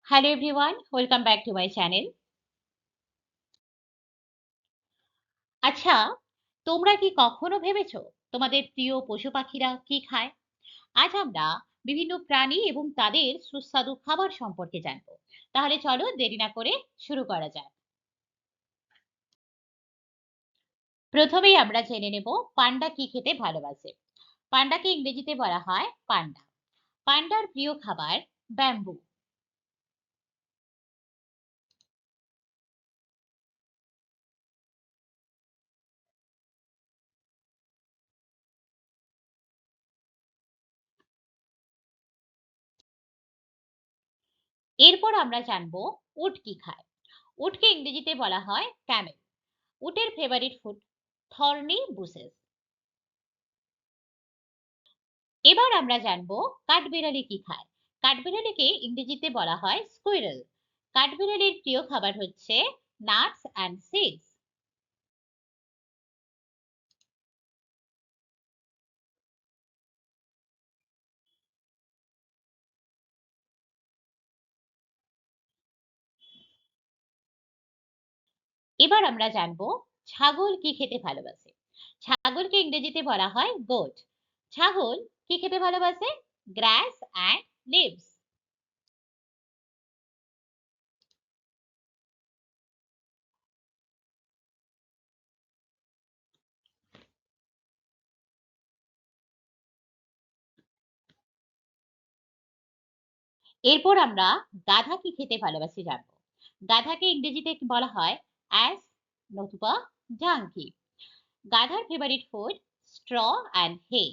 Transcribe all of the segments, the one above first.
Hello everyone, welcome back to my channel. আচ্ছা, তোমরা কি কখনো ভেবেছো তোমাদের প্রিয় পশু পাখিরা কি খায়? আজ আমরা বিভিন্ন প্রাণী এবং তাদের সুস্বাদু খাবার সম্পর্কে জানবো। তাহলে চলো দেরি না করে শুরু করা যাক। প্রথমেই আমরা জেনে নেব পান্ডা কি খেতে ভালোবাসে। পান্ডাকে ইংরেজিতে বলা হয় পান্ডা। পান্ডার প্রিয় খাবার ব্যাম্বু। এরপর আমরা জানবো উট কি খায়। উটকে ইংরেজিতে বলা হয় ক্যামেল। উটের ফেভারিট ফুড থর্নি বুশেস। এবার আমরা জানবো কাঠবিড়ালি কি খায়। কাঠবিড়ালিকে ইংরেজিতে বলা হয় স্কুইরেল। কাঠবিড়ালির প্রিয় খাবার হচ্ছে নাটস অ্যান্ড সিডস। এবার আমরা জানবো ছাগল কি খেতে ভালোবাসে। ছাগলকে ইংরেজিতে বলা হয় গোট। ছাগল কি খেতে ভালোবাসে? Grass and leaves. এরপর আমরা গাধা কি খেতে ভালোবাসি জানবো। গাধাকে ইংরেজিতে বলা হয় অ্যাস নতুবা ডাঙ্কি। গাধার ফেভারিট ফুড স্ট্র অ্যান্ড হে।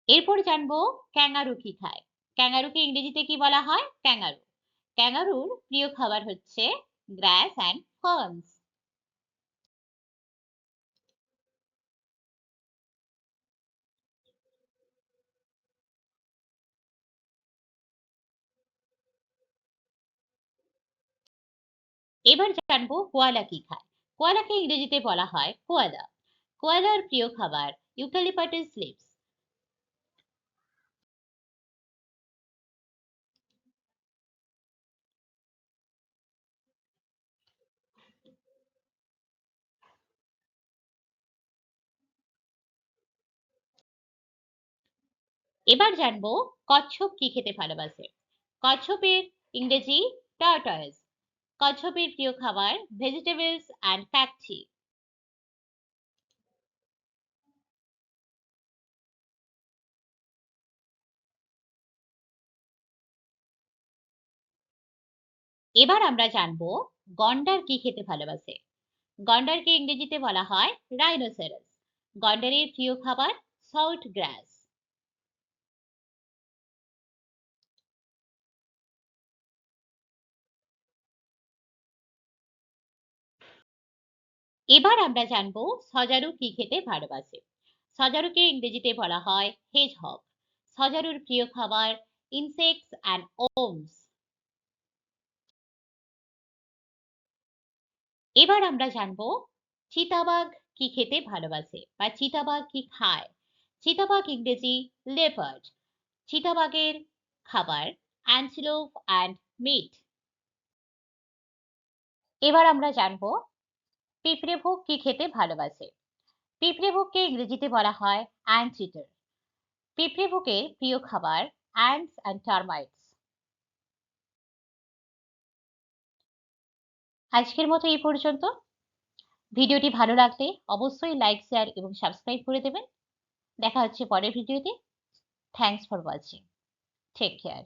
এরপর জানবো ক্যাঙ্গারু কি খায়। ক্যাঙ্গারুকে ইংরেজিতে কি বলা হয়? ক্যাঙ্গারু। ক্যাঙ্গারুর প্রিয় খাবার হচ্ছে গ্রাস অ্যান্ড ফার্নস। এবার জানবো কোয়ালা কি খায়। কোয়ালাকে ইংরেজিতে বলা হয় কোয়ালা। কোয়ালার প্রিয় খাবার ইউক্যালিপটাস লিভস। এবার জানবো কচ্ছপ কি খেতে ভালোবাসে। কচ্ছপের ইংরেজি টার্টয়েস। কচ্ছপের প্রিয় খাবার ভেজিটেবলস অ্যান্ড ক্যাকটি। এবার আমরা জানবো গন্ডার কি খেতে ভালোবাসে। গন্ডারকে ইংরেজিতে বলা হয় রাইনোসেরাস। গন্ডারের প্রিয় খাবার সল্ট গ্রাস। এবার আমরা জানবো সজারু কি খেতে ভালোবাসে। সজারুকে ইংরেজিতে বলা হয় হেজহগ। সজারুর প্রিয় খাবার ইনসেক্টস অ্যান্ড ওমস। এবার আমরা জানবো চিতাবাঘ কি খেতে ভালোবাসে বা চিতাবাঘ কি খায়। চিতাবাঘ ইংরেজি লেপার্ড। চিতাবাঘের খাবার অ্যান্টিলোপ অ্যান্ড মিট। এবার আমরা জানবো পিঁপড়ে ভোগ কি খেতে ভালোবাসে। পিঁপড়ে ভোগকে ইংরেজিতে বলা হয় অ্যান্ট ইটার। পিঁপড়ে ভোগের প্রিয় খাবার অ্যান্টস অ্যান্ড টার্মাইটস। আজকের মতো এই পর্যন্ত। ভিডিওটি ভালো লাগলে অবশ্যই লাইক শেয়ার এবং সাবস্ক্রাইব করে দেবেন। দেখা হচ্ছে পরের ভিডিওতে। Thanks for watching. Take care.